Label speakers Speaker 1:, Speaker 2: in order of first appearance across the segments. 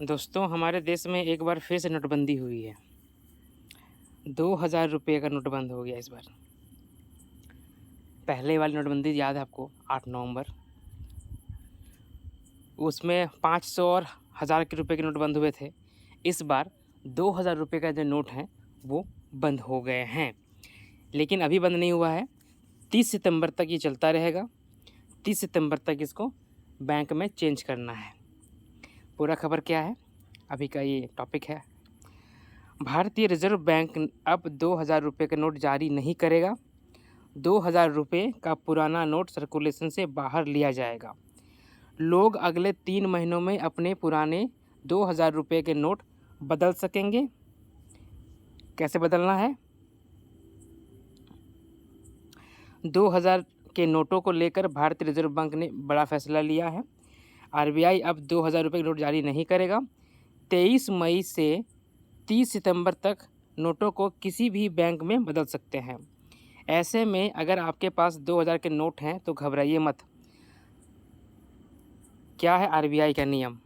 Speaker 1: दोस्तों, हमारे देश में एक बार फिर से नोटबंदी हुई है। 2000 रुपये का नोट बंद हो गया इस बार। पहले वाली नोटबंदी याद है आपको, 8 नवंबर। उसमें 500 और 1000 के रुपए के नोट बंद हुए थे। इस बार 2000 रुपये का जो नोट है वो बंद हो गए हैं। लेकिन अभी बंद नहीं हुआ है, 30 सितंबर तक ये चलता रहेगा। 30 सितंबर तक इसको बैंक में चेंज करना है। पूरा खबर क्या है, अभी का ये टॉपिक है। भारतीय रिजर्व बैंक अब 2000 रुपये का नोट जारी नहीं करेगा। 2000 रुपये का पुराना नोट सर्कुलेशन से बाहर लिया जाएगा। लोग अगले 3 महीनों में अपने पुराने 2000 रुपये के नोट बदल सकेंगे। कैसे बदलना है? 2000 के नोटों को लेकर भारतीय रिजर्व बैंक ने बड़ा फैसला लिया है। आरबीआई अब 2000 रुपये के नोट जारी नहीं करेगा। 23 मई से 30 सितंबर तक नोटों को किसी भी बैंक में बदल सकते हैं। ऐसे में अगर आपके पास 2000 के नोट हैं तो घबराइए मत। क्या है आरबीआई का नियम?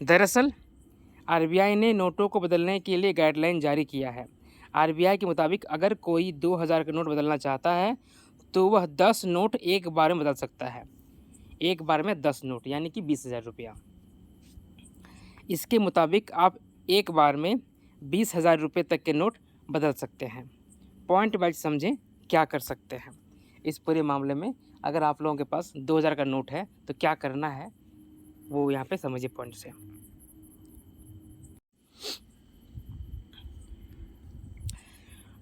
Speaker 1: दरअसल आरबीआई ने नोटों को बदलने के लिए गाइडलाइन जारी किया है। आरबीआई के मुताबिक अगर कोई 2000 का नोट बदलना चाहता है तो वह 10 नोट एक बार में बदल सकता है। एक बार में 10 नोट यानी कि 20,000 रुपया। इसके मुताबिक आप एक बार में 20,000 रुपये तक के नोट बदल सकते हैं। पॉइंट वाइज समझें क्या कर सकते हैं इस पूरे मामले में। अगर आप लोगों के पास 2000 का नोट है तो क्या करना है वो यहाँ पे समझिए पॉइंट से।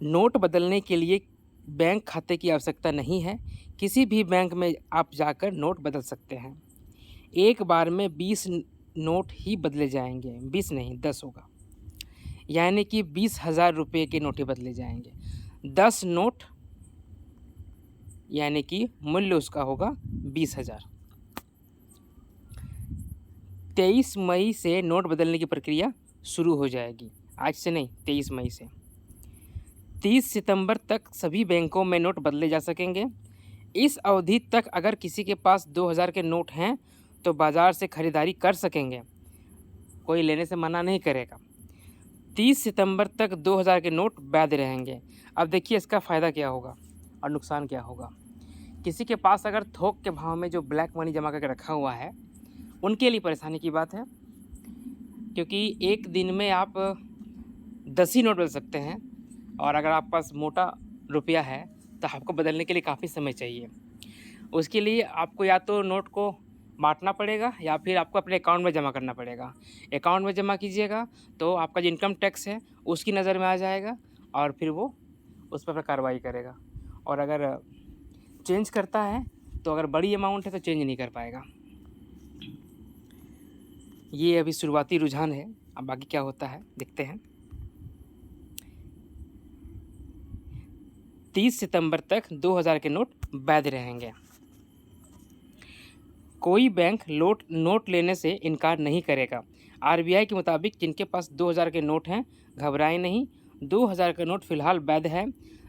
Speaker 1: नोट बदलने के लिए बैंक खाते की आवश्यकता नहीं है। किसी भी बैंक में आप जाकर नोट बदल सकते हैं। एक बार में 20 नोट ही बदले जाएंगे, 20 नहीं 10 होगा, यानी कि 20,000 रुपये के नोट ही बदले जाएंगे। 10 नोट यानी कि मूल्य उसका होगा 20,000। 23 मई से नोट बदलने की प्रक्रिया शुरू हो जाएगी। आज से नहीं, 23 मई से। 30 सितंबर तक सभी बैंकों में नोट बदले जा सकेंगे। इस अवधि तक अगर किसी के पास 2000 के नोट हैं तो बाज़ार से खरीदारी कर सकेंगे, कोई लेने से मना नहीं करेगा। 30 सितंबर तक 2000 के नोट वैध रहेंगे। अब देखिए इसका फ़ायदा क्या होगा और नुकसान क्या होगा। किसी के पास अगर थोक के भाव में जो ब्लैक मनी जमा करके रखा हुआ है उनके लिए परेशानी की बात है, क्योंकि एक दिन में आप 10 ही नोट बदल सकते हैं और अगर आपके पास मोटा रुपया है तो आपको बदलने के लिए काफ़ी समय चाहिए। उसके लिए आपको या तो नोट को बांटना पड़ेगा या फिर आपको अपने अकाउंट में जमा करना पड़ेगा। अकाउंट में जमा कीजिएगा तो आपका जो इनकम टैक्स है उसकी नज़र में आ जाएगा और फिर वो उस पर कार्रवाई करेगा। और अगर चेंज करता है तो अगर बड़ी अमाउंट है तो चेंज नहीं कर पाएगा। ये अभी शुरुआती रुझान है, अब बाकी क्या होता है देखते हैं। 30 सितंबर तक 2000 के नोट वैध रहेंगे। कोई बैंक नोट लेने से इनकार नहीं करेगा। आरबीआई के मुताबिक जिनके पास 2000 के नोट हैं घबराएं नहीं, 2000 का नोट फिलहाल वैध है।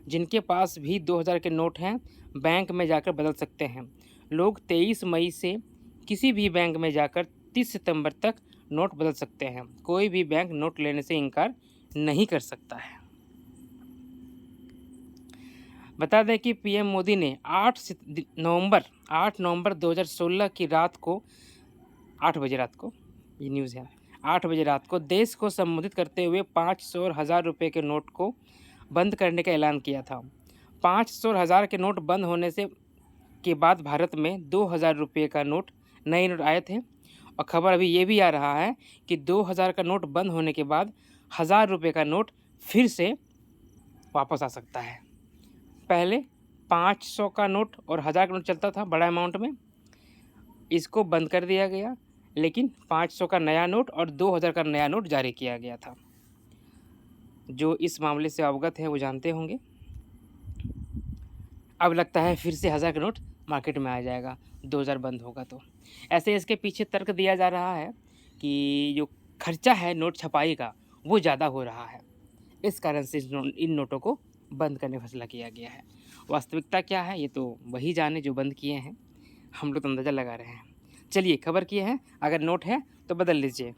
Speaker 1: जिनके पास भी 2000 के नोट हैं बैंक में जाकर बदल सकते हैं। लोग 23 मई से किसी भी बैंक में जाकर 30 सितंबर तक नोट बदल सकते हैं। कोई भी बैंक नोट लेने से इनकार नहीं कर सकता है। बता दें कि पीएम मोदी ने 8 नवंबर 2016 की रात को 8 बजे रात को, ये न्यूज़ है, 8 बजे रात को देश को संबोधित करते हुए 500 और 1000 रुपये के नोट को बंद करने का ऐलान किया था। 500 और 1000 के नोट बंद होने से के बाद भारत में 2000 रुपये का नए नोट आए थे। और खबर अभी ये भी आ रहा है कि 2000 का नोट बंद होने के बाद 1000 रुपये का नोट फिर से वापस आ सकता है। पहले 500 का नोट और 1000 का नोट चलता था बड़ा अमाउंट में, इसको बंद कर दिया गया, लेकिन 500 का नया नोट और 2000 का नया नोट जारी किया गया था। जो इस मामले से अवगत हैं वो जानते होंगे। अब लगता है फिर से 1000 का नोट मार्केट में आ जाएगा, 2000 बंद होगा तो। ऐसे इसके पीछे तर्क दिया जा रहा है कि जो खर्चा है नोट छपाई का वो ज़्यादा हो रहा है, इस कारण से इन नोटों को बंद करने का फैसला किया गया है। वास्तविकता क्या है ये तो वही जाने जो बंद किए हैं, हम लोग तो अंदाज़ा लगा रहे हैं। चलिए खबर की है, अगर नोट है तो बदल लीजिए।